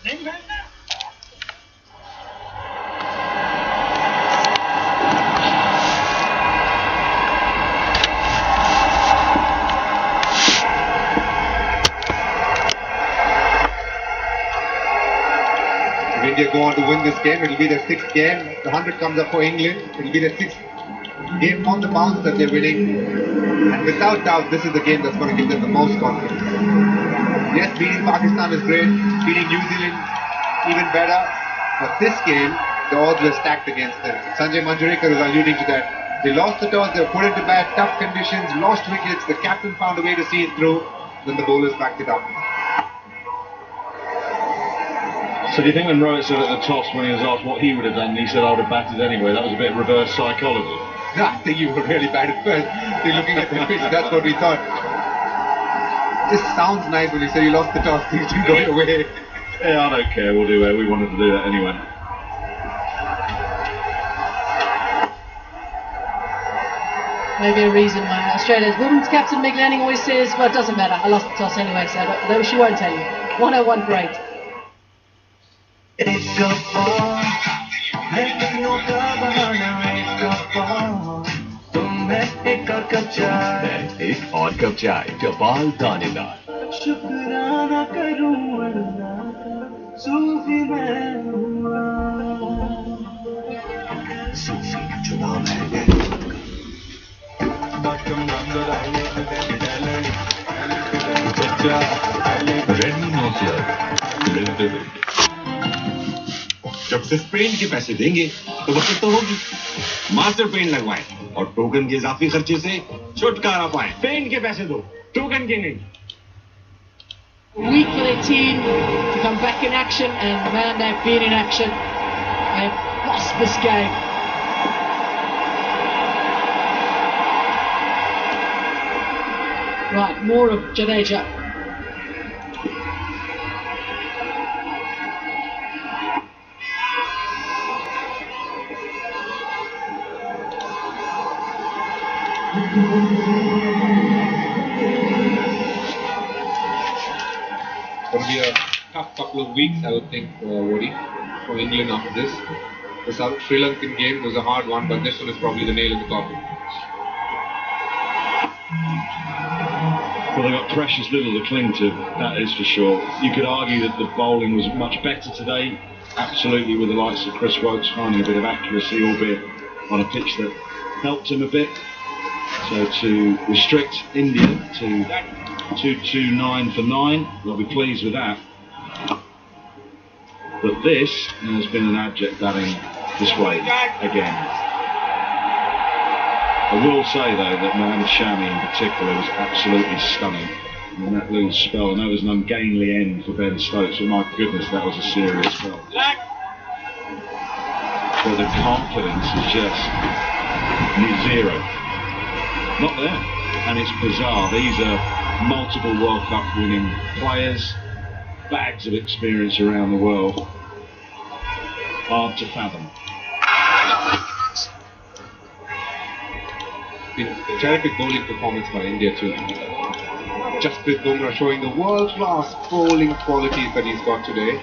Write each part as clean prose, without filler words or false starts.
If India go on to win this game, it will be their 6th game. The 100 comes up for England. It will be their 6th game on the bounce that they're winning. And without doubt, this is the game that's going to give them the most confidence. Yes, beating Pakistan is great. Beating New Zealand, even better. But this game, the odds were stacked against them. Sanjay Manjrekar is alluding to that. They lost the toss, they were put into bad, tough conditions, lost wickets. The captain found a way to see it through. Then the bowlers backed it up. So do you think when Rohit said at the toss, when he was asked what he would have done, he said, I would have batted anyway, that was a bit of reverse psychology? No, I think you were really bad at first. You're looking at the pitch, that's what we thought. It just sounds nice when you say you lost the toss, things didn't go your way. Yeah, I don't care, we'll do it. We wanted to do that anyway. Maybe a reason why Australia's women's captain Meg Lanning always says, well, it doesn't matter, I lost the toss anyway, so though she won't tell you. 101 for 8. एक और cup चाय कपाल दानेदार शुक्राना करूं अल्लाह का सूफी मैं हुआ सूफी चुनाव है रेडी नोटलर जब सिर्फ पेंट के पैसे देंगे तो बचत तो होगी मास्टर पेंट लगवाएं और टोकन के इजाफी खर्चे से छुटकारा पाएं पेंट के पैसे दो टोकन के नहीं Week for their team to come back in action, and man, they've been in action. They've lost this game. Right, more of Jadeja. It's going to be a tough couple of weeks, I would think, Wody, for England after this. The Sri Lankan game was a hard one, but this one is probably the nail in the coffin. Well, they've got precious little to cling to, that is for sure. You could argue that the bowling was much better today, absolutely, with the likes of Chris Woakes finding a bit of accuracy, albeit on a pitch that helped him a bit. So to restrict India to 229 for 9, they'll be pleased with that. But this has been an abject batting display again. I will say though that Mohammad Shami in particular was absolutely stunning. And that little spell, I know it was an ungainly end for Ben Stokes, but my goodness, that was a serious spell. But the confidence is just zero. Not there. And it's bizarre. These are multiple World Cup winning players, bags of experience around the world. Hard to fathom. Been a terrific bowling performance by India too. Jasprit Bumrah showing the world-class bowling qualities that he's got today.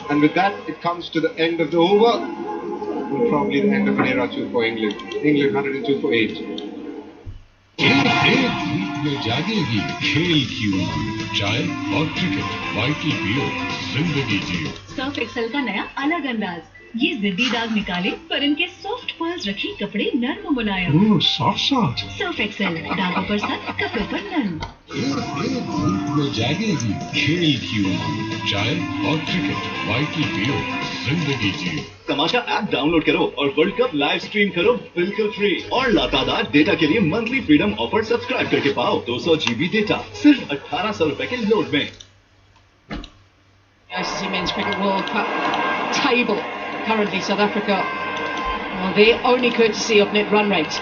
And with that, it comes to the end of the over. And probably the end of an era too for England. England 102 for 8. में जागेगी खेल की उमंग चाय और cricket vital पियो जिंदगी जियो Surf Excel का नया अलग अंदाज ये जिद्दी दाग निकाले पर इनके सॉफ्ट पर्ल्स रखी कपड़े नर्म मुलायम सॉफ्ट सर्फ एक्सेल दागों पर सख्त कपड़े पर नर्म धूप में जागेगी खेल की उमंग चाय और क्रिकेट वाइटल पियो जिंदगी जियो तमाशा ऐप डाउनलोड करो और वर्ल्ड कप लाइव स्ट्रीम करो बिल्कुल फ्री और लातादार डेटा के लिए मंथली फ्रीडम ऑफर सब्सक्राइब करके पाओ 200 GB डेटा सिर्फ 1800 रुपए के लोड में ICC Men's Cricket World Cup table. Currently South Africa, well, their only courtesy of net run rate.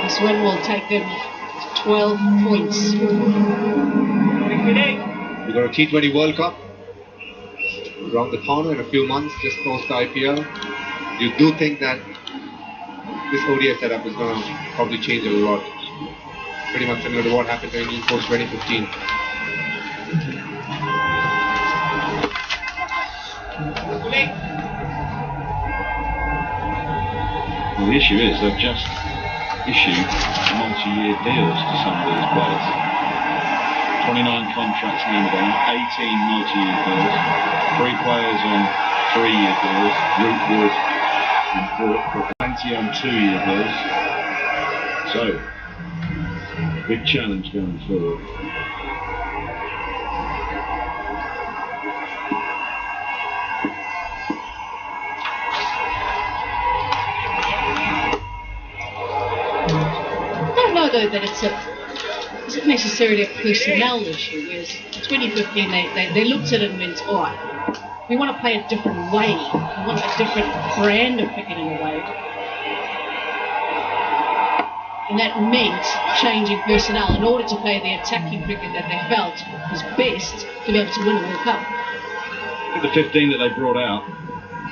This win will take them to 12 points. We've got a T20 World Cup around the corner in a few months, just post IPL. You do think that this ODI setup is going to probably change a lot. Pretty much similar to what happened to England post 2015. Well, the issue is they've just issued multi-year deals to some of these players. 29 contracts handed out, 18 multi-year deals, 3 players on 3-year deals, Rootwood and Brook, 20 on 2-year deals. So, big challenge going forward. That isn't necessarily a personnel issue, whereas 2015 they looked at it and went, alright, we want to play a different way, we want a different brand of cricket in a way. And that meant changing personnel in order to play the attacking cricket that they felt was best to be able to win a World Cup. I think the 15 that they brought out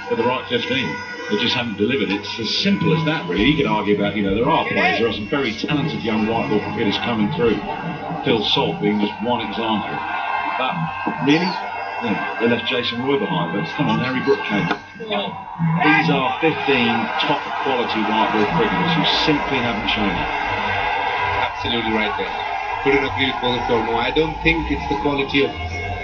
are the right 15. They just haven't delivered. It's as simple as that, really. You could argue about, there are players, there are some very talented young white ball cricketers coming through. Phil Salt being just one example. But really, they left Jason Roy behind. But come on, Harry Brook came. These are 15 top quality white ball cricketers who simply haven't shown it. Absolutely right there. Couldn't agree with both of them more. I don't think it's the quality of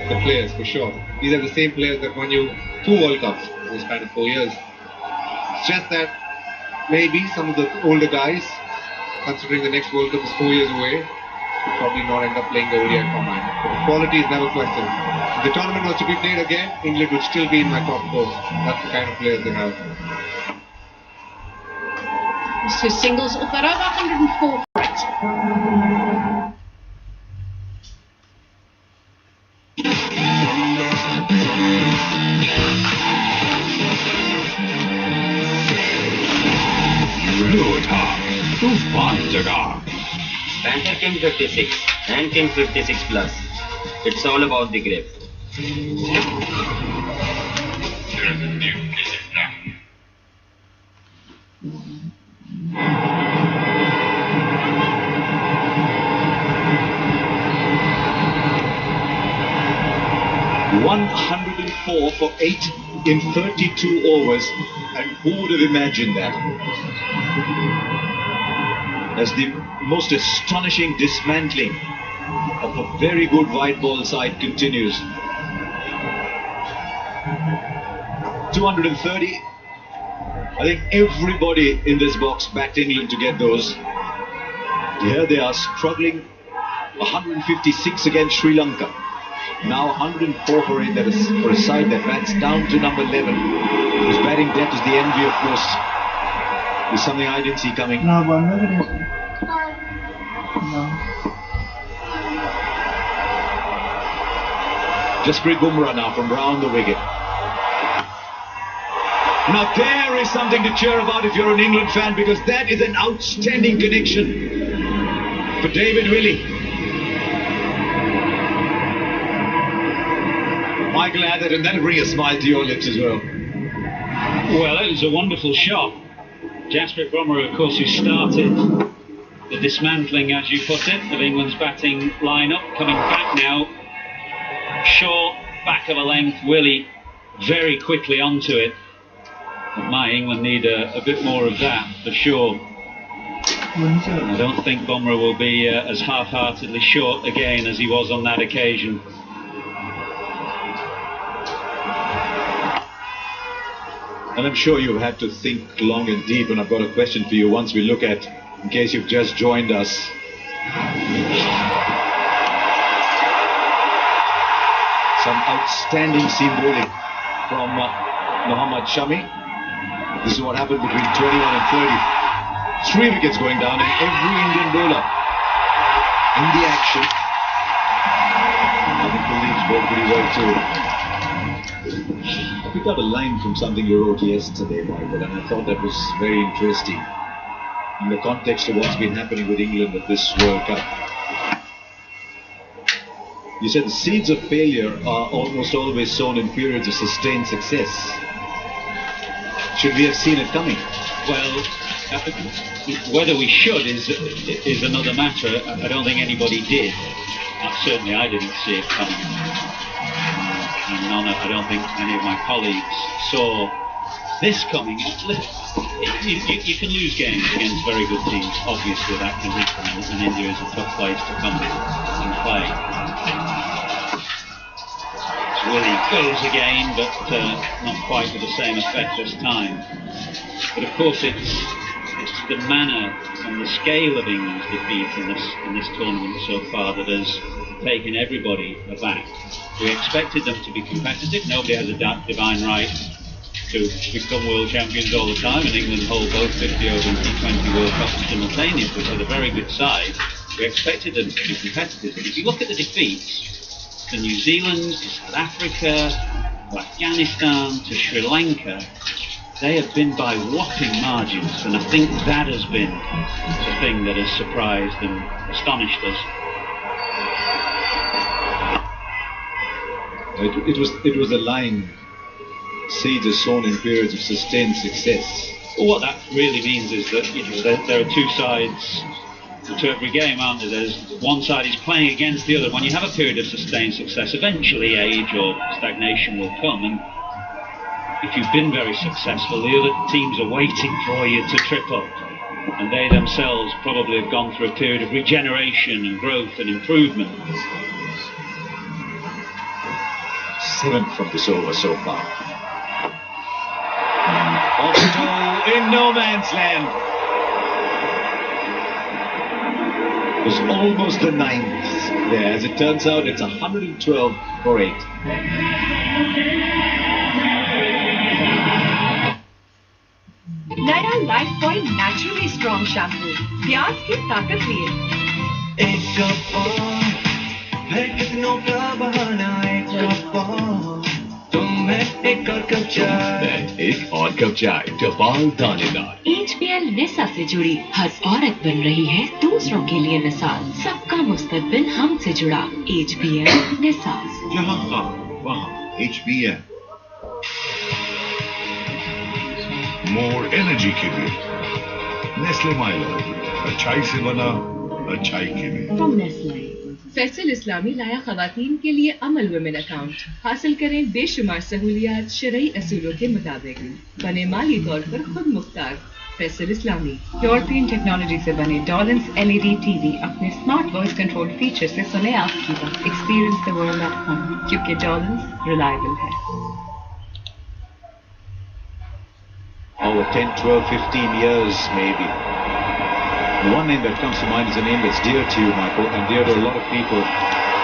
the players, for sure. These are the same players that won you 2 World Cups in the span of 4 years. It's just that maybe some of the older guys, considering the next World Cup is 4 years away, will probably not end up playing the ODI format. But the quality is never questioned. If the tournament was to be played again, England would still be in my top 4. That's the kind of players they have. These 2 singles off that over 104 for it. Panther King 56 and King 56 Plus. It's all about the grip. $104 for 8 in 32 overs, and who would have imagined that? As the most astonishing dismantling of a very good white ball side continues. 230. I think everybody in this box backed England to get those. Here they are struggling. 156 against Sri Lanka. Now 104 for 8. That is for a side that bats down to number 11. Whose batting depth is the envy of most. Is something I didn't see coming. No. Jasprit Bumrah now from round the wicket. Now there is something to cheer about if you're an England fan, because that is an outstanding connection for David Willey. Michael Atherton, that'll bring a smile to your lips as well. Well, it was a wonderful shot. Jasprit Bumrah, of course, who started the dismantling, as you put it, of England's batting line-up, coming back now. Short, back of a length, Willey very quickly onto it. But my England need a bit more of that, for sure. I don't think Bumrah will be as half-heartedly short again as he was on that occasion. And I'm sure you've had to think long and deep, and I've got a question for you once we look at, in case you've just joined us. Some outstanding seam bowling from Mohammad Shami. This is what happened between 21 and 30. 3 wickets going down, and every Indian bowler in the action. I think the leads bowled pretty well too. I picked up a line from something you wrote yesterday, Michael, and I thought that was very interesting in the context of what's been happening with England at this World Cup. You said the seeds of failure are almost always sown in periods of sustained success. Should we have seen it coming? Well, Whether we should is another matter. I don't think anybody did. Certainly I didn't see it coming. And I don't think any of my colleagues saw this coming. You can lose games against very good teams. Obviously that can happen, and India is a tough place to come and play. Willie goes again, but not quite with the same effect this time. But of course it's the manner and the scale of England's defeat in this tournament so far that has taken everybody aback. We expected them to be competitive. Nobody has a divine right to become world champions all the time, and England hold both 50 over and T20 World Cups simultaneously, so they're a very good side. We expected them to be competitive, but if you look at the defeats, to New Zealand, to South Africa, to Afghanistan, to Sri Lanka, they have been by whopping margins, and I think that has been the thing that has surprised and astonished us. It was a line, seeds are sown in periods of sustained success. Well, what that really means is that there are two sides to every game, aren't there? There's one side is playing against the other. When you have a period of sustained success, eventually age or stagnation will come, and if you've been very successful, the other teams are waiting for you to trip up, and they themselves probably have gone through a period of regeneration and growth and improvement. 7 from this over so far. Off the toe in no man's land. It was almost the 9th there. As it turns out, it's 112 for 8. नया life boy naturally strong shampoo प्याज की ताकत लिए एक और cup चाय टपाल दानेदार। HBL नेसा से जुड़ी हर औरत बन रही है दूसरों के लिए मिसाल। सबका मुस्तकबिल हमसे जुड़ा HBL नेसा। जहाँ वहाँ HBL। More energy के लिए Nestle Milo, अच्छाई से बना अच्छाई के लिए। From Nestle। फैसल इस्लामी लाया खवातीन के लिए अमल वुमेन अकाउंट हासिल करें बेशुमार सहूलियात शरई असूलों के मुताबिक बने माली तौर पर खुद मुख्तार फैसल इस्लामी यूरोपियन टेक्नोलॉजी से बने डॉलेंस LED TV अपने स्मार्ट वॉइस कंट्रोल फीचर से सुने आपकी बात experience the world at home क्योंकि डॉलेंस रिलायबल है। Over 10, 12, 15 years maybe. One name that comes to mind is a name that's dear to you, Michael, and dear to a lot of people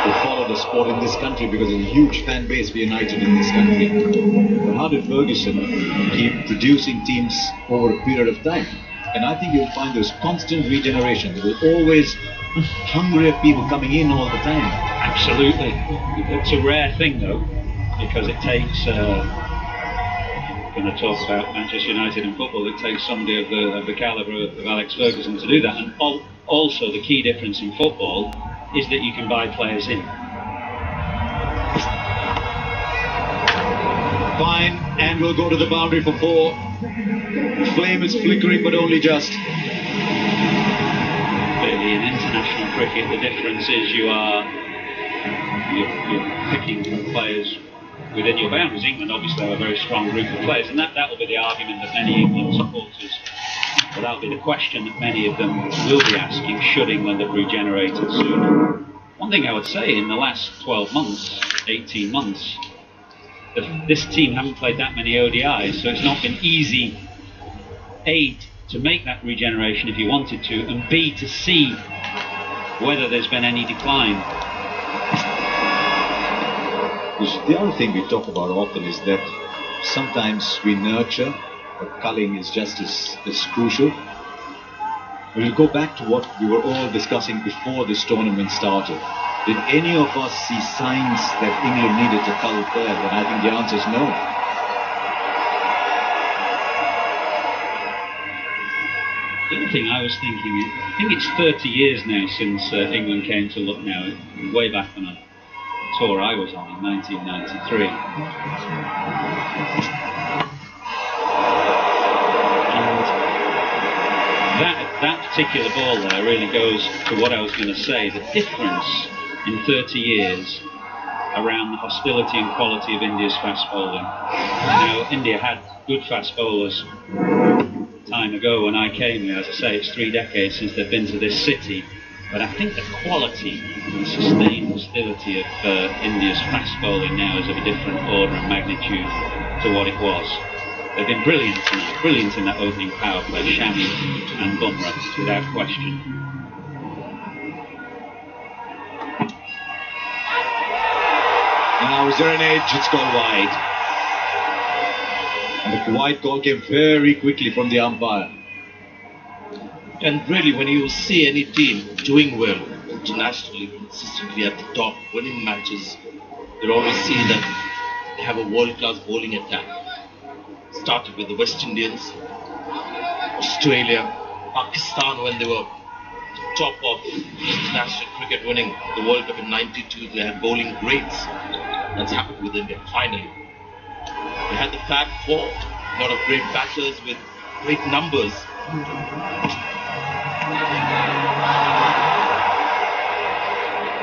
who follow the sport in this country because there's a huge fan base for United in this country. But how did Ferguson keep producing teams over a period of time? And I think you'll find there's constant regeneration. There will always hungrier people coming in all the time. Absolutely. It's a rare thing, though, because it takes... going to talk about Manchester United and football, it takes somebody of the calibre of Alex Ferguson to do that. And also the key difference in football is that you can buy players in. Fine, and we'll go to the boundary for 4. The flame is flickering, but only just. Clearly in international cricket, the difference is you're picking players within your boundaries. England obviously have a very strong group of players, and that will be the argument that many England supporters, or that'll be the question that many of them will be asking, should England have regenerated sooner? One thing I would say, in the last 12 months, 18 months, this team haven't played that many ODIs, so it's not been easy, A, to make that regeneration if you wanted to, and B, to see whether there's been any decline. The other thing we talk about often is that sometimes we nurture, but culling is just as crucial. We'll go back to what we were all discussing before this tournament started. Did any of us see signs that England needed to cull players? And I think the answer is no. The other thing I was thinking, I think it's 30 years now since England came to Lucknow, way back on a tour I was on in 1993. And that particular ball there really goes to what I was going to say. The difference in 30 years around the hostility and quality of India's fast bowling. Now, India had good fast bowlers time ago when I came here. As I say, it's 3 decades since they've been to this city. But I think the quality and sustained hostility of India's fast bowling now is of a different order and magnitude to what it was. They've been brilliant tonight, brilliant in that opening power play, Shami and Bumrah, without question. Now, is there an edge? It's gone wide. And the wide call came very quickly from the umpire. And really, when you see any team doing well internationally, consistently at the top, winning matches, you'll always see that they have a world-class bowling attack. Started with the West Indians, Australia, Pakistan when they were top of international cricket, winning the World Cup in '92. They had bowling greats. That's happened with India finally. They had the Fab Four, a lot of great batters with great numbers.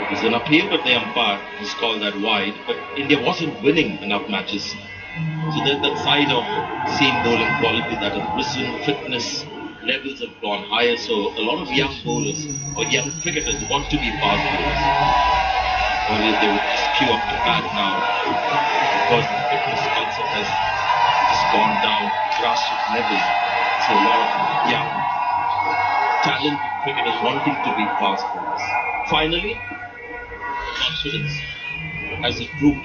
It was an appeal, but the umpire just called that wide. But India wasn't winning enough matches. So there's that side of seeing bowling quality that has risen, fitness levels have gone higher. So a lot of young bowlers or young cricketers want to be fast bowlers. Earlier they would just queue up to bat now because the fitness concept has just gone down grassroots level. So a lot of young, talented cricketers wanting to be fast bowlers. Finally, confidence as a group.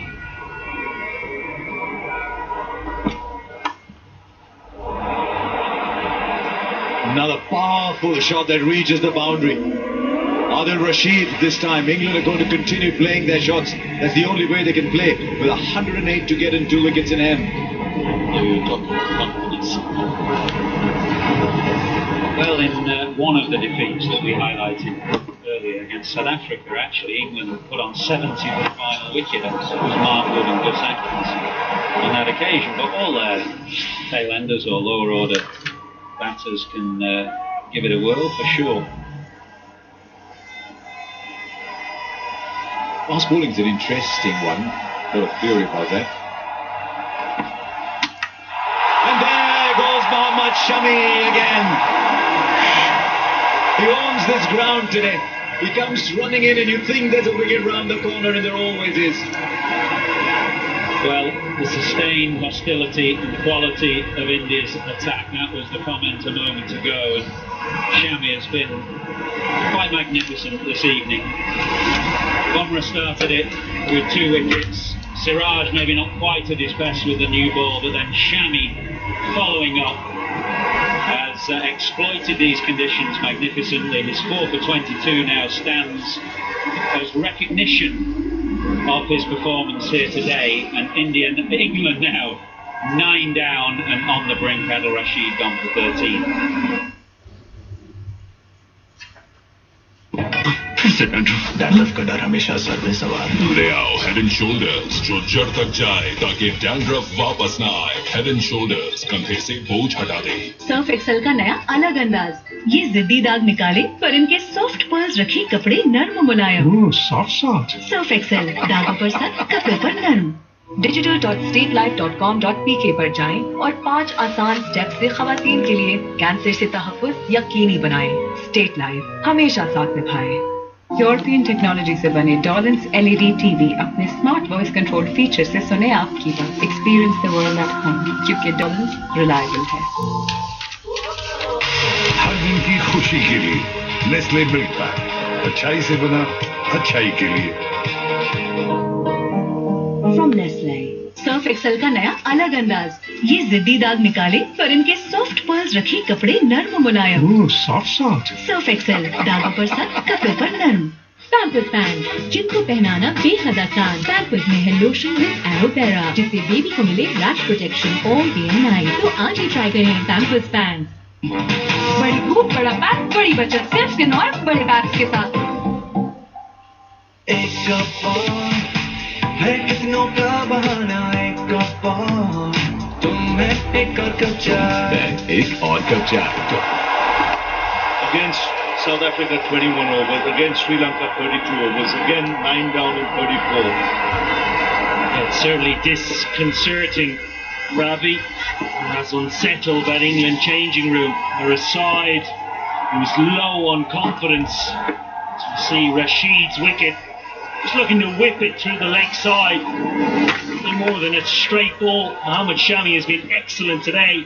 Another powerful shot that reaches the boundary. Adil Rashid this time. England are going to continue playing their shots. That's the only way they can play. With 108 to get and 2 wickets in hand. We're talking about confidence. Well, in one of the defeats that we highlighted earlier against South Africa, actually, England put on 70 for the final wicket. It was Mark Wood and Gus Atkins on that occasion. But all their tail-enders or lower-order batters can give it a whirl for sure. Fast bowling's an interesting one. A lot of theory about that. And there goes Mohammad Shami again. He owns this ground today. He comes running in and you think there's a wicket round the corner, and there always is. Well, the sustained hostility and quality of India's attack, that was the comment a moment ago, and Shami has been quite magnificent this evening. Bumrah started it with 2 wickets. Siraj maybe not quite at his best with the new ball, but then Shami following up has exploited these conditions magnificently. His 4 for 22 now stands as recognition of his performance here today, and England now 9 down and on the brink. Adil Rashid gone for 13. Dandruff का डर हमेशा sir में सवार ले आओ head and shoulders जो जड़ तक जाए ताकि डैंड्रफ वापस ना आए हेड एंड शोल्डर्स कंधे से बोझ हटा दे सर्फ एक्सेल का नया अलग अंदाज ये जिद्दी दाग निकाले पर इनके सॉफ्ट पर्ल्स रखे कपड़े नर्म मुलायम सॉफ्ट सर्फ एक्सेल दागों पर सख्त कपड़े पर नर्म digital.statelife.com.pk पर जाएं और 5 आसान स्टेप्स से खवातीन के लिए कैंसर से तहफ़्फ़ुज़ यकीनी बनाएं। स्टेट लाइफ हमेशा साथ निभाए। यूरोपियन टेक्नोलॉजी से बने डॉलेंस LED टीवी अपने स्मार्ट वॉइस कंट्रोल फीचर से सुने आपकी बात। Experience the world at home क्योंकि डॉलेंस रिलायबल है। हर दिन की खुशी के लिए नेस्ले मिल्क पैक अच्छाई से बना अच्छाई के लिए फ्रॉम नेस्ले सर्फ एक्सेल का नया अलग अंदाज ये जिद्दी दाग निकाले पर इनके सॉफ्ट पर्ल्स रखे कपड़े नर्म मुलायम सॉफ्ट सर्फ एक्सेल दागों पर सख्त कपड़े पर नर्म पैम्पर्स पैंट्स जिनको पहनाना बेहद आसान। पैम्पर्स में है लोशन विद एरोपेरा जिससे बेबी को मिले rash protection all day and night. तो आज ही ट्राई करें पैम्पर्स पैंट्स। बड़ी धूप बड़ा पैक बड़ी बचत सिर्फ स्किन और बड़े पैक्स के साथ। है कितनों का बहाना एक और तुम्हें एक और कप चाय एक और कप चाय Against South Africa, 21 overs. Against Sri Lanka, 32 overs. Again, 9 down in 34. It's certainly disconcerting. Ravi has unsettled that England changing room. They're a side who's low on confidence. You see Rashid's wicket, just looking to whip it through the leg side. Nothing more than a straight ball. Mohammad Shami has been excellent today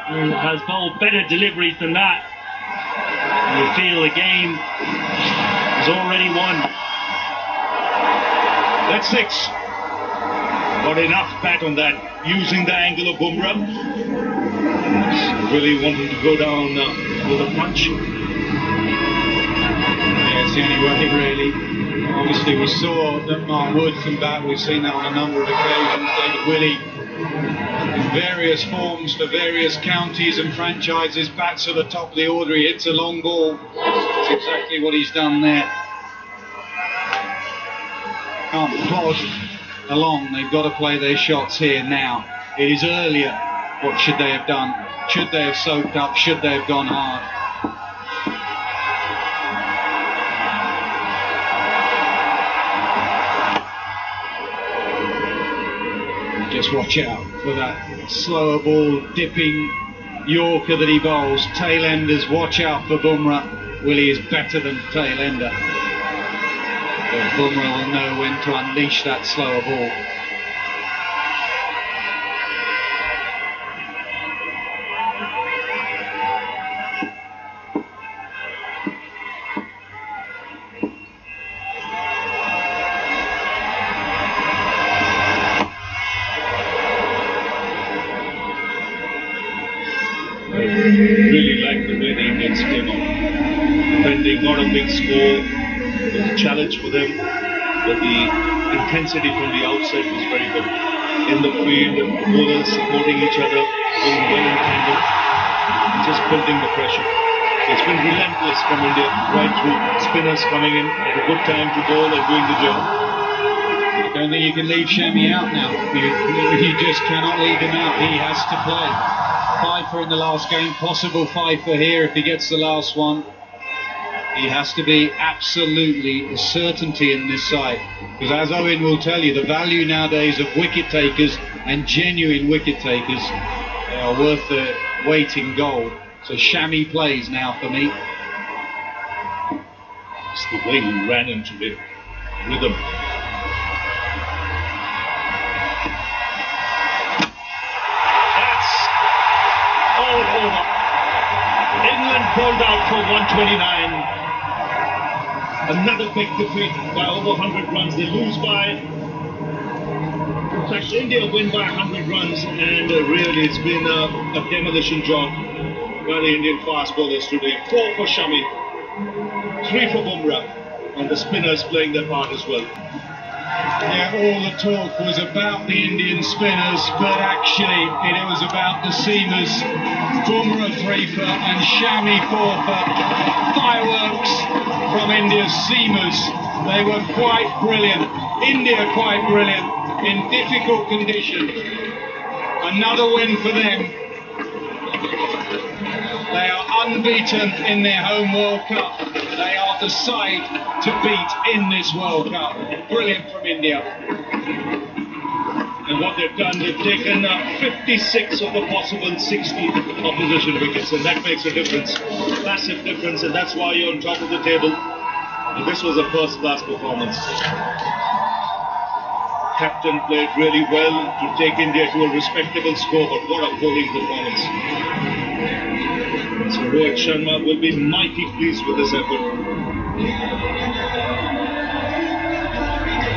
and has bowled better deliveries than that. And you feel the game is already won. That's 6. Got enough bat on that. Using the angle of Bumrah. Really wanting to go down with a punch. Yeah, it's the only way, really. Obviously, we saw that Mark Wood come back. We've seen that on a number of occasions. David Willey, in various forms for various counties and franchises, bats at the top of the order. He hits a long ball. That's exactly what he's done there. Can't plod along. They've got to play their shots here now. It is earlier. What should they have done? Should they have soaked up? Should they have gone hard? Just watch out for that slower ball dipping Yorker that he bowls. Tail enders, watch out for Bumrah. Willie is better than tail ender. But Bumrah will know when to unleash that slower ball. Really like the way the Indians came on. Defending, not a big score. It was a challenge for them, but the intensity from the outset was very good. In the field, the bowlers supporting each other, going well in tandem, just building the pressure. It's been relentless from India, right through. Spinners coming in at a good time to bowl and doing the job. I don't think you can leave Shami out now. You just cannot leave him out. He has to play. 5 for in the last game, possible 5 for here if he gets the last one. He has to be absolutely a certainty in this side. Because as Owen will tell you, the value nowadays of wicket takers and genuine wicket takers, they are worth their weight in gold. So Shami plays now for me. It's the way he ran into the rhythm. All over. England pulled out for 129. Another big defeat by over 100 runs. They lose by, in fact, India win by 100 runs, and really it's been a demolition job by the Indian fast bowlers today. 4 for Shami, 3 for Bumrah, and the spinners playing their part as well. Yeah, all the talk was about the Indian spinners, but actually it was about the seamers. Bumrah 3 for and Shami 4 for. Fireworks from India's seamers. They were quite brilliant. India quite brilliant in difficult conditions. Another win for them. They are unbeaten in their home World Cup. They are the side to beat in this World Cup. Brilliant from India. And what they've done, they've taken 56 of the possible 60 opposition wickets, and that makes a difference. Massive difference, and that's why you're on top of the table. And this was a first-class performance. Captain played really well to take India to a respectable score, but what a bowling performance. So Rohit Sharma will be mighty pleased with this effort.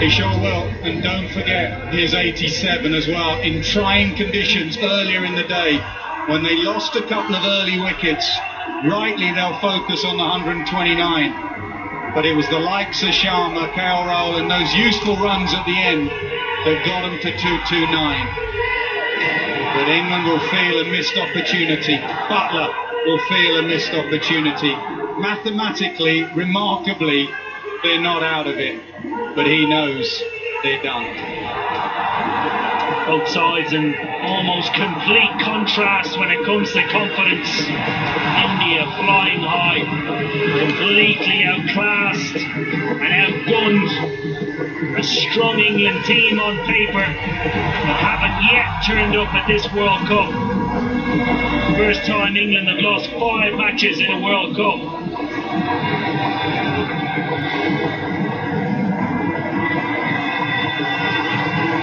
He sure will, and don't forget his 87 as well, in trying conditions earlier in the day, when they lost a couple of early wickets. Rightly they'll focus on the 129, but it was the likes of Sharma, KL Rahul and those useful runs at the end that got them to 229. But England will feel a missed opportunity. Butler will feel a missed opportunity. Mathematically, remarkably, they're not out of it, but he knows they're done. Both sides in almost complete contrast when it comes to confidence. India flying high, completely outclassed and outgunned. A strong England team on paper, but haven't yet turned up at this World Cup. First time England have lost 5 matches in a World Cup.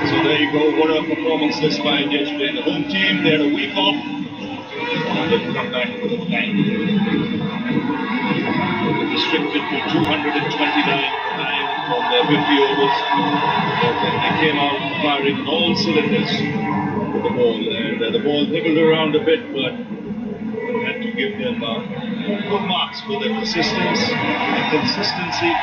So there you go, what a performance this by India today. The home team, they had a week off, and they've come back with a bang. Restricted to 229 from their 50 overs. And they came out firing on all cylinders with the ball. And the ball nibbled around a bit, but had to give them good marks for their persistence and consistency.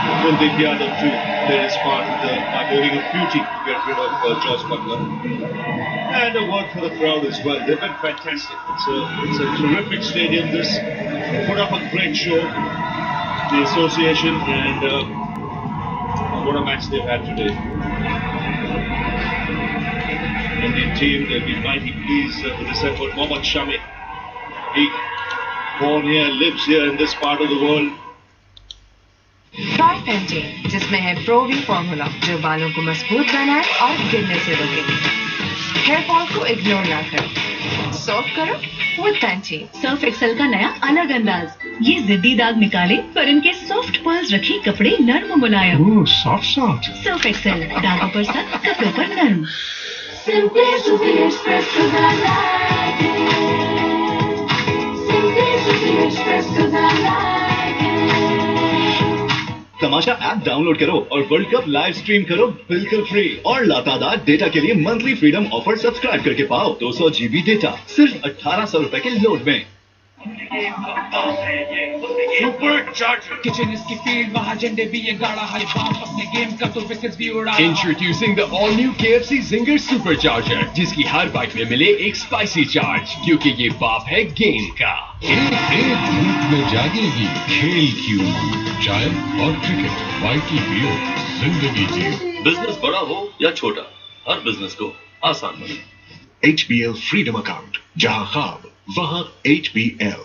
I don't think the other two played his part with the bowling of beauty to get rid of Josh Butler. And a word for the crowd as well. They've been fantastic. It's a terrific stadium. This put up a great show. The association, and what a match they've had today. Indian team, they'll be mighty pleased with this effort. Mohammad Shami, he born here, lives here in this part of the world. Try painting जिसमें है प्रोवी formula जो बालों को मजबूत बनाए और गिरने से रोके, हेयर फॉल को इग्नोर ना करो, सॉफ्ट करो विद पेंटिंग। सर्फ एक्सेल का नया अलग अंदाज, ये जिद्दी दाग निकाले पर इनके सॉफ्ट पर्ल्स रखे कपड़े नर्म मुलायम। सॉफ्ट सर्फ एक्सेल, दागों पर सख्त, कपड़ों पर नर्म। तमाशा ऐप डाउनलोड करो और वर्ल्ड कप लाइव स्ट्रीम करो बिल्कुल फ्री और लातादार डेटा के लिए मंथली फ्रीडम ऑफर सब्सक्राइब करके पाओ 200 GB डेटा सिर्फ 1800 रुपए के लोड में। Introducing the all-new KFC Zinger Supercharger, जिसकी हर बाइट में मिले एक स्पाइसी चार्ज, क्योंकि ये बाप है गेम का। एक धूप में जागेगी खेल क्यों, चाय और क्रिकेट, वाइटी पियो, जिंदगी जियो। बिजनेस बड़ा हो या छोटा, हर बिजनेस को आसान बने। HBL फ्रीडम अकाउंट, जहां ख्वाब वहां HBL।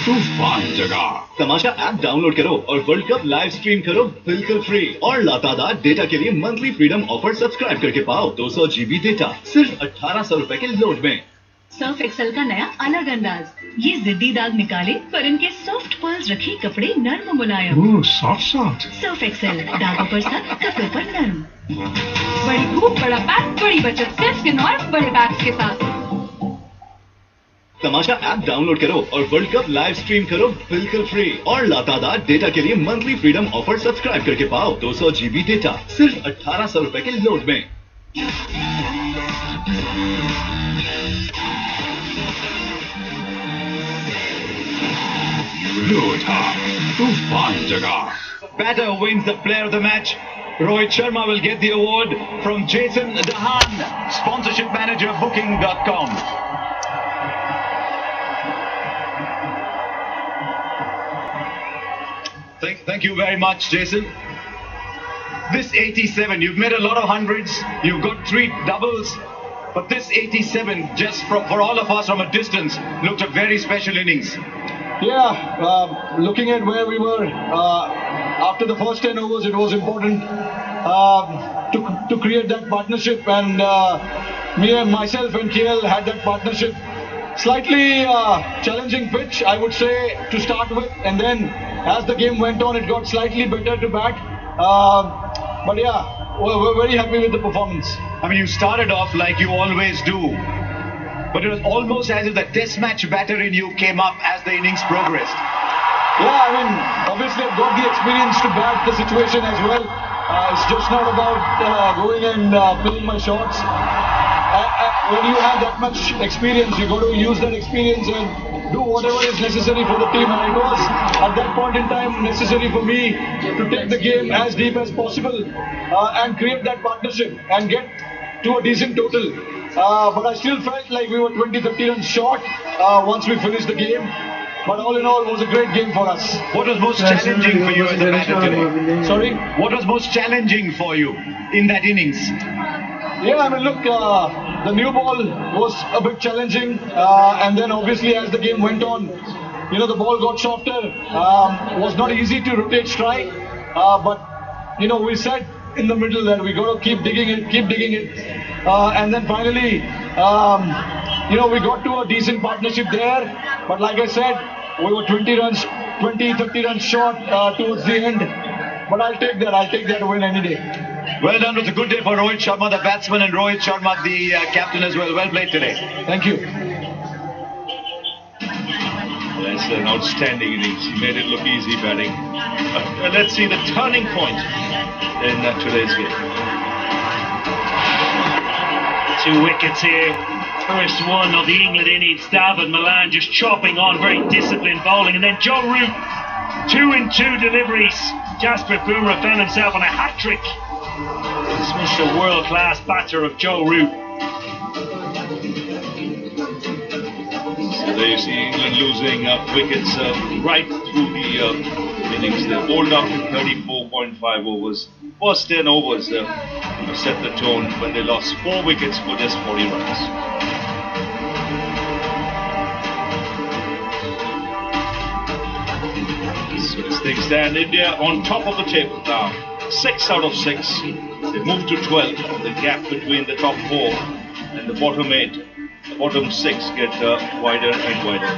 तूफान जगह तमाशा ऐप डाउनलोड करो और वर्ल्ड कप लाइव स्ट्रीम करो बिल्कुल फ्री और लातादार डेटा के लिए मंथली फ्रीडम ऑफर सब्सक्राइब करके पाओ 200 GB डेटा सिर्फ 1800 रुपए के लोड में। सर्फ एक्सेल का नया अलग अंदाज, ये जिद्दी दाग निकाले पर इनके सॉफ्ट पर्ल्स रखे कपड़े नर्म मुलायम। सॉफ्ट सर्फ एक्सेल, दागों पर सख्त, कपड़ों पर नर्म। बड़ी धूप, बड़ा पैक, बड़ी बचत सिर्फ स्किन और बड़े पैक्स के साथ। तमाशा ऐप डाउनलोड करो और वर्ल्ड कप लाइव स्ट्रीम करो बिल्कुल फ्री और लातादार डेटा के लिए मंथली फ्रीडम ऑफर सब्सक्राइब करके पाओ 200 GB डेटा सिर्फ 1800 रुपए के लोड में। तूफान जगह Batter wins the player of the match. Rohit Sharma will get the award from Jason Dahan, sponsorship manager booking.com. Thank you very much, Jason. This 87, you've made a lot of hundreds, you've got 3 doubles, but this 87, just for all of us from a distance, looked a very special innings. Yeah, looking at where we were after the first 10 overs, it was important to create that partnership, and myself and KL had that partnership. Slightly challenging pitch, I would say, to start with, and then as the game went on, it got slightly better to bat. But yeah, we're very happy with the performance. I mean, you started off like you always do, but it was almost as if the test match batter in you came up as the innings progressed. Yeah, I mean, obviously I've got the experience to bat the situation as well. It's just not about going and playing my shots. When you have that much experience, you got to use that experience and do whatever is necessary for the team. And it was, at that point in time, necessary for me to take the game as deep as possible and create that partnership and get to a decent total. But I still felt like we were 20-30 runs short once we finished the game. But all in all, it was a great game for us. What was most challenging for you as a batter today? Sorry? What was most challenging for you in that innings? Yeah, I mean, look, the new ball was a bit challenging. And then obviously as the game went on, you know, the ball got softer. Was not easy to rotate strike. But, you know, we said in the middle that we got to keep digging it. And then finally, you know, we got to a decent partnership there. But like I said, we were 20-30 runs short towards the end. But I'll take that win any day. Well done. It was a good day for Rohit Sharma, the batsman, and Rohit Sharma, the captain as well. Well played today. Thank you. That's an outstanding innings. He made it look easy batting. Let's see the turning point in today's game. 2 wickets here. First one of the England innings. David Milan just chopping on, very disciplined bowling. And then Joe Root, 2 in 2 deliveries. Jasper Bumrah found himself on a hat-trick. Dismissed a world-class batter of Joe Root. So there you see England losing wickets right through the innings. They bowled out in 34.5 overs. First 10 overs set the tone when they lost 4 wickets for just 40 runs. So as things stand, India on top of the table now. 6 out of 6. They move to 12. The gap between the top 4 and the bottom 8, the bottom 6 get wider and wider.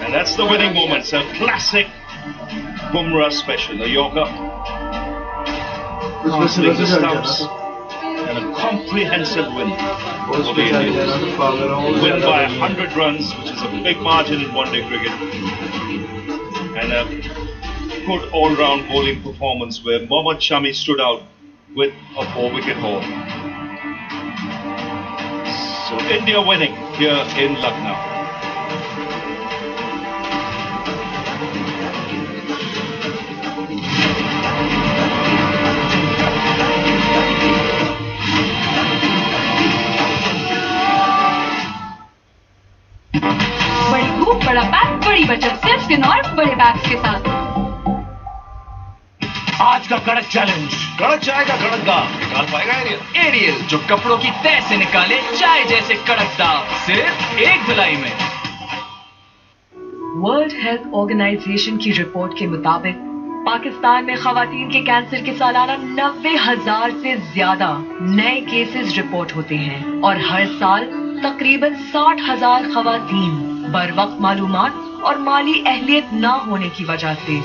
And that's the winning moments. A classic Bumrah special, a Yorker. Hitting the stumps. And a comprehensive win for the Indians. Win by 100 runs, which is a big margin in one-day cricket. And a good all-round bowling performance where Mohammad Shami stood out with a 4-wicket haul. So India winning here in Lucknow. बड़ा pack, बड़ी बचत, सिर्फ spin और बड़े bags के साथ। आज का कड़क चैलेंज, कड़क चाय का कड़क दाम निकाल पाएगा एरियल, जो कपड़ों की तह से निकाले चाय जैसे कड़क दाम, सिर्फ एक धुलाई में। वर्ल्ड हेल्थ ऑर्गेनाइजेशन की रिपोर्ट के मुताबिक पाकिस्तान में खवातीन के कैंसर के सालाना 90,000 से ज्यादा नए केसेस रिपोर्ट होते हैं और हर साल तकरीबन 60,000 खवातीन बर वक्त मालूमात और माली अहलियत न होने की वजह से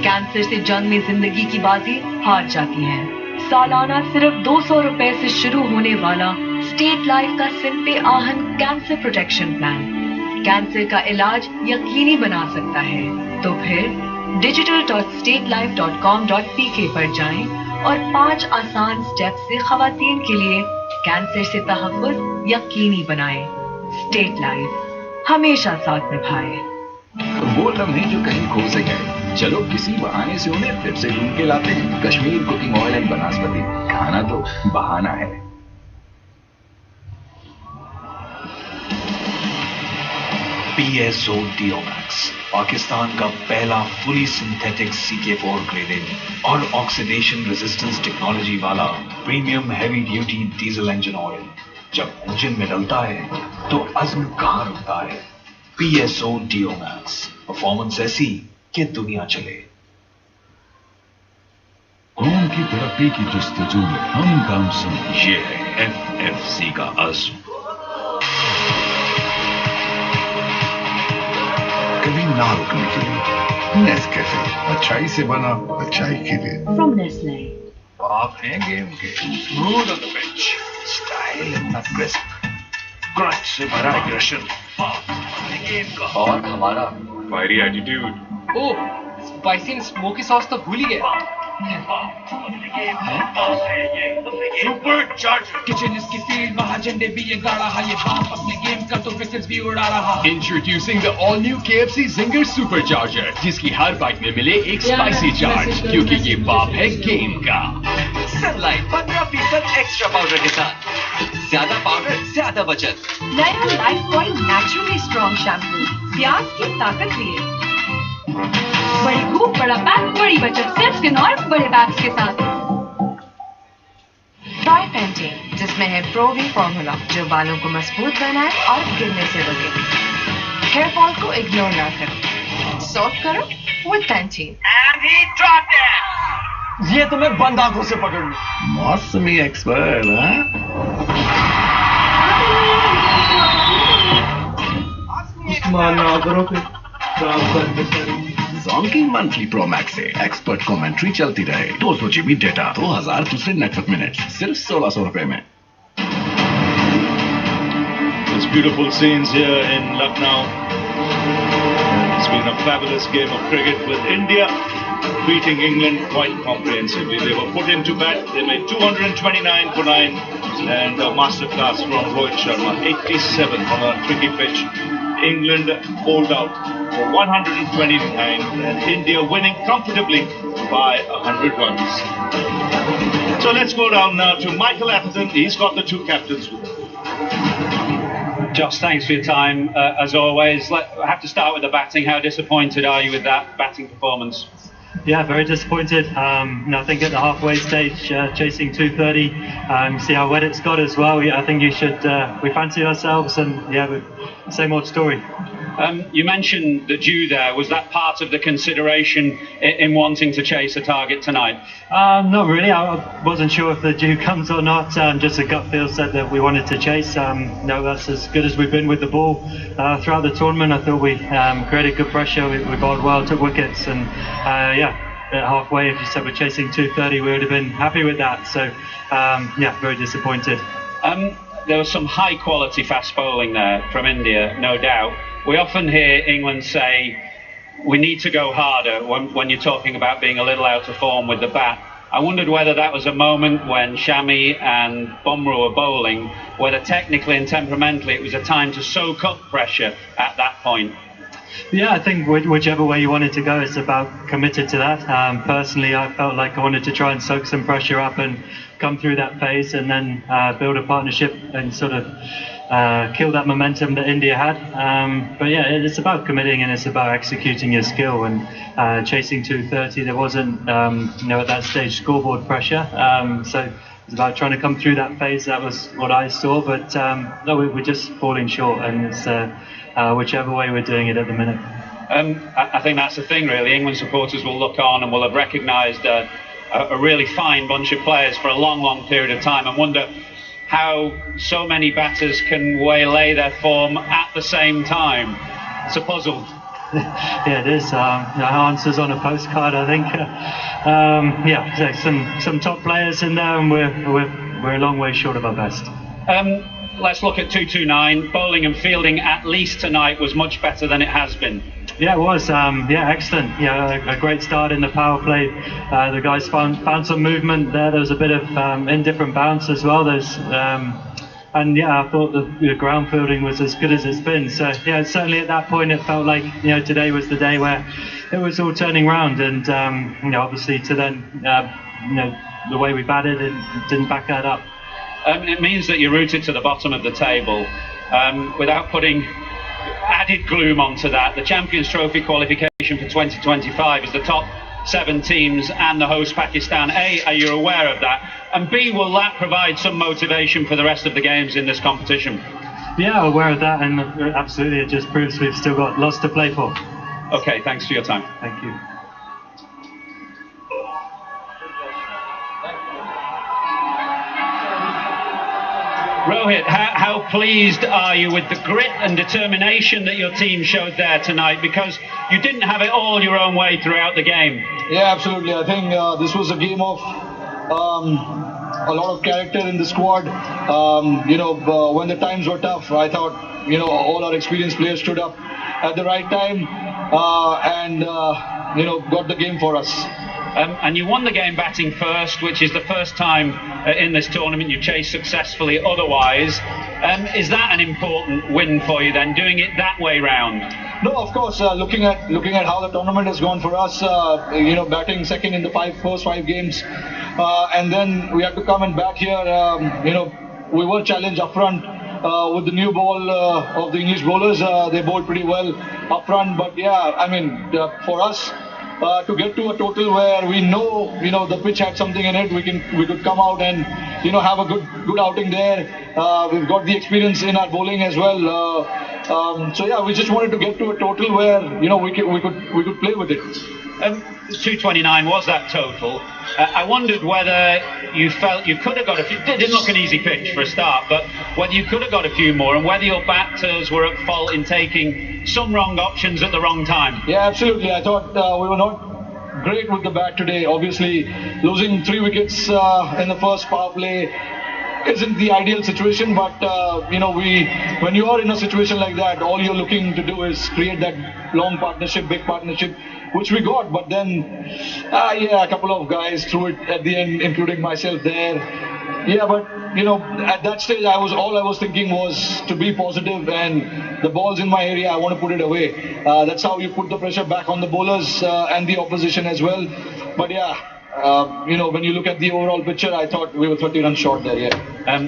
कैंसर से जंग में जिंदगी की बाजी हार जाती हैं। सालाना सिर्फ 200 रुपए से शुरू होने वाला स्टेट लाइफ का सिंपे आहन कैंसर प्रोटेक्शन प्लान कैंसर का इलाज यकीनी बना सकता है। तो फिर digital.statelife.com.pk पर जाएं और 5 आसान स्टेप से खवातीन के लिए कैंसर से तहफ़्फ़ुज़ यकीनी बनाएं। स्टेट लाइफ हमेशा साथ निभाए। वो लम्हे जो कहीं खो से गए, चलो किसी बहाने से उन्हें फिर से ढूंढ के लाते हैं। कश्मीर कुकिंग ऑयल एंड बनास्पति, खाना तो बहाना है। PSO Diomax, पाकिस्तान का पहला फुली सिंथेटिक CK4 ग्रेडेड और ऑक्सीडेशन रेजिस्टेंस टेक्नोलॉजी वाला premium heavy duty diesel engine oil. जब इंजन में डलता है तो अज़्म कहाँ रुकता है। PSO Diomax, परफॉर्मेंस ऐसी कि दुनिया चले। कौम की तरक्की की जुस्तजू में हम काम सुन। ये है FFC का अज़्म। कभी ना रुकने के लिए नेस्कैफे, अच्छाई से बना अच्छाई के लिए। From Nestle. आप हैं गेम के, smooth on the pitch, style इतना क्रिस्प, क्रंच से भरा एग्रेशन, गेम का और हमारा fiery attitude. Oh, spicy and smoky sauce तो भूल ही गया। सुपर चार्जर किचन इसकी फील्ड, वहाँ झंडे भी ये गाड़ा है, ये बाप अपने गेम का तो लाइसेंस भी उड़ा रहा। Introducing the all-new KFC Zinger Supercharger, जिसकी हर बाइट में मिले एक स्पाइसी चार्ज, क्योंकि ये बाप है गेम का। सनलाइट 15% एक्स्ट्रा पाउडर के साथ, ज्यादा पाउडर ज्यादा बचत। नया life point naturally strong shampoo, प्याज की ताकत लिए। बड़ी धूप, बड़ा पैक, बड़ी बचत, सिर्फ स्किन और बड़े बैग्स के साथ। ट्राई पेंटिंग, जिसमें है प्रोवी फॉर्मूला जो बालों को मजबूत बनाए और गिरने से रोके। हेयर फॉल को इग्नोर ना करो, सॉफ्ट करो विद पेंटिंग। ये तो मैं बंद आंखों से पकड़ लूं। मौसमी एक्सपर्ट, माना करो फिर। Zonky मंथली प्रो मैक्स से एक्सपर्ट कमेंट्री चलती रहे, 200 GB डेटा, 2000 दूसरे नेटवर्क मिनट्स, सिर्फ 1600 रुपए में। It's beautiful scenes here in Lucknow. It's been a fabulous game of cricket with India beating England quite comprehensively. They were put into bat, they made 229 for 9 and a masterclass from Rohit Sharma, 87 on a tricky pitch. England bowled out for 129 and India winning comfortably by 100 runs. So let's go down now to Michael Atherton. He's got the two captains with him. Josh, thanks for your time as always. I have to start with the batting. How disappointed are you with that batting performance? Yeah, very disappointed. I think at the halfway stage, chasing 230, see how wet it's got as well. Yeah, I think you should. We fancy ourselves, and yeah, same old story. You mentioned the dew there. Was that part of the consideration in wanting to chase a target tonight? Not really. I wasn't sure if the dew comes or not. Just a gut feel said that we wanted to chase. No, that's as good as we've been with the ball throughout the tournament. I thought we created good pressure. We bowled well, took wickets, and yeah, at halfway, if you said we're chasing 230, we would have been happy with that. So yeah, very disappointed. There was some high quality fast bowling there from India, no doubt. We often hear England say we need to go harder when you're talking about being a little out of form with the bat. I wondered whether that was a moment when Shami and Bumrah were bowling, whether technically and temperamentally it was a time to soak up pressure at that point. Yeah, I think whichever way you wanted to go, it's about committed to that. Personally, I felt like I wanted to try and soak some pressure up and come through that phase and then build a partnership and sort of kill that momentum that India had. But yeah, it's about committing and it's about executing your skill. And chasing 230, there wasn't, at that stage, scoreboard pressure. So it's about trying to come through that phase. That was what I saw. But no, we're just falling short, and it's whichever way we're doing it at the minute. I think that's the thing, really. England supporters will look on and will have recognised a really fine bunch of players for a long, long period of time and wonder how so many batters can waylay their form at the same time. It's a puzzle. Yeah, it is. Answers on a postcard, I think. Yeah, some top players in there, and we're a long way short of our best. Let's look at 229. Bowling and fielding, at least tonight, was much better than it has been. Yeah, it was. Yeah, excellent. Yeah, a great start in the power play. The guys found some movement there. There was a bit of indifferent bounce as well. And yeah, I thought the ground fielding was as good as it's been. So yeah, certainly at that point it felt like today was the day where it was all turning round. And obviously to then the way we batted, it didn't back that up. It means that you're rooted to the bottom of the table. Without putting added gloom onto that, the Champions Trophy qualification for 2025 is the top 7 teams and the host Pakistan. A, are you aware of that? And B, will that provide some motivation for the rest of the games in this competition? Yeah, aware of that, and absolutely, it just proves we've still got lots to play for. Okay, thanks for your time. Thank you. Rohit, how pleased are you with the grit and determination that your team showed there tonight? Because you didn't have it all your own way throughout the game. Yeah, absolutely. I think this was a game of a lot of character in the squad. When the times were tough, I thought, all our experienced players stood up at the right time and got the game for us. And you won the game batting first, which is the first time in this tournament you chased successfully otherwise. Is that an important win for you then, doing it that way round? No, of course. Looking at how the tournament has gone for us, batting second in the first five games, and then we had to come and bat here. We were challenged up front with the new ball of the English bowlers. They bowled pretty well up front, but yeah, I mean, for us to get to a total where we know, the pitch had something in it, we could come out and have a good outing there. We've got the experience in our bowling as well. So yeah, we just wanted to get to a total where we could play with it. 229 was that total. I wondered whether you felt you could have got a few. It didn't look an easy pitch for a start, but whether you could have got a few more, and whether your batters were at fault in taking some wrong options at the wrong time. Yeah, absolutely. I thought we were not great with the bat today. Obviously, losing 3 wickets in the first power play isn't the ideal situation, but when you are in a situation like that, all you're looking to do is create that long partnership, big partnership, which we got. But then a couple of guys threw it at the end, including myself there. Yeah, but at that stage all I was thinking was to be positive, and the ball's in my area, I want to put it away. That's how you put the pressure back on the bowlers and the opposition as well. But yeah, when you look at the overall picture, I thought we were 30 runs short there, yeah.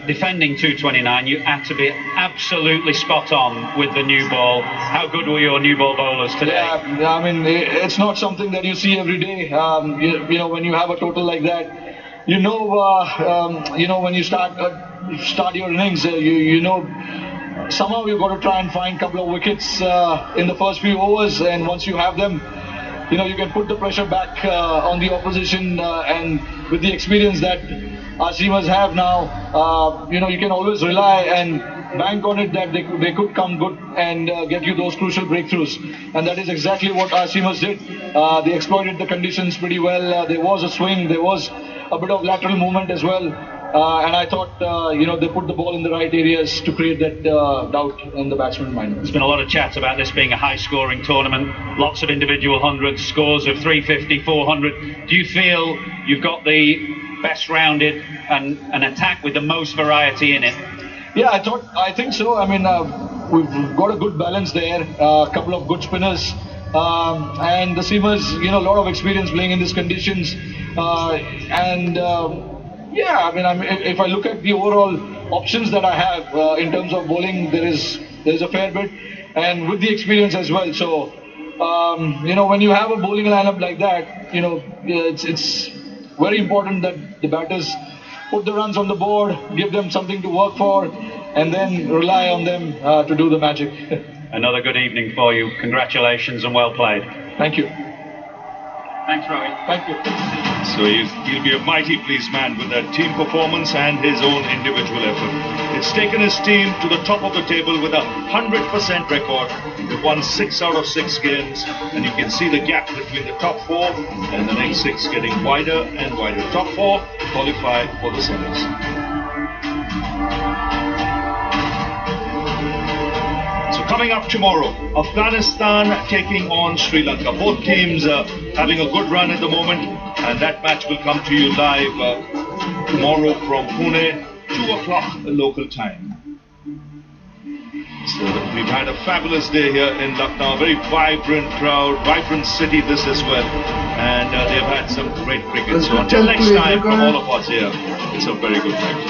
Defending 229, you had to be absolutely spot on with the new ball. How good were your new ball bowlers today? Yeah, I mean, it's not something that you see every day. When you have a total like that, when you start your innings, somehow you've got to try and find a couple of wickets in the first few overs, and once you have them, you can put the pressure back on the opposition, and with the experience that our seamers have now, you can always rely and bank on it that they could come good and get you those crucial breakthroughs. And that is exactly what our seamers did. They exploited the conditions pretty well. There was a swing, there was a bit of lateral movement as well. And I thought, they put the ball in the right areas to create that doubt in the batsman's mind. There's been a lot of chat about this being a high-scoring tournament, lots of individual hundreds, scores of 350, 400. Do you feel you've got the best rounded and an attack with the most variety in it? Yeah, I think so. I mean, we've got a good balance there, a couple of good spinners, and the seamers, a lot of experience playing in these conditions, yeah, I mean, if I look at the overall options that I have in terms of bowling, there's a fair bit, and with the experience as well. So, when you have a bowling lineup like that, it's very important that the batters put the runs on the board, give them something to work for, and then rely on them to do the magic. Another good evening for you. Congratulations and well played. Thank you. Thanks, Rohit. Thank you. So he'll be a mighty pleased man with that team performance and his own individual effort. It's taken his team to the top of the table with a 100% record. They've won 6 out of 6 games, and you can see the gap between the top 4 and the next 6 getting wider and wider. Top 4 qualify for the semis. So coming up tomorrow, Afghanistan taking on Sri Lanka. Both teams having a good run at the moment, and that match will come to you live tomorrow from Pune, 2 o'clock local time. So we've had a fabulous day here in Lucknow, very vibrant crowd, vibrant city this as well, and they've had some great cricket. So until next time from all of us here, it's a very good night.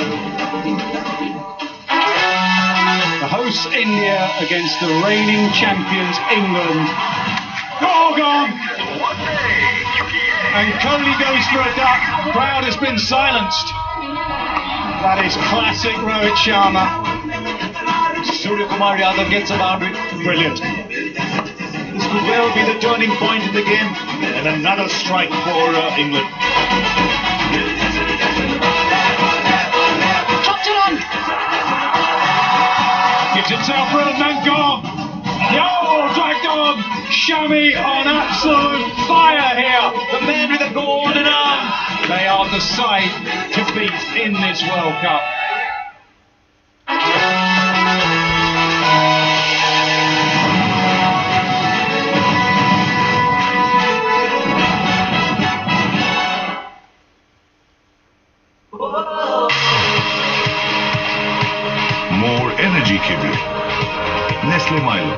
The hosts India against the reigning champions England. Oh, gone! And Kohli goes for a duck. Crowd has been silenced. That is classic Rohit Sharma. Surya Kumar Yadav gets a boundary. Brilliant. This could well be the turning point in the game. And another strike for England. Chopped it on. Gives himself rhythm and gone. Yo, dragged on. Shami on absolute fire here. The men with the golden arm. They are the side to beat in this World Cup. Nestle Milo.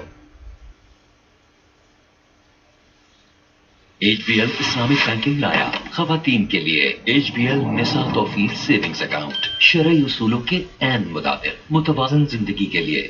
HBL Islamic banking लाया खवातीन के लिए HBL निसा तौफीक savings account शरई उसूलों के ऐन मुताबिक मुतवाज़न जिंदगी के लिए।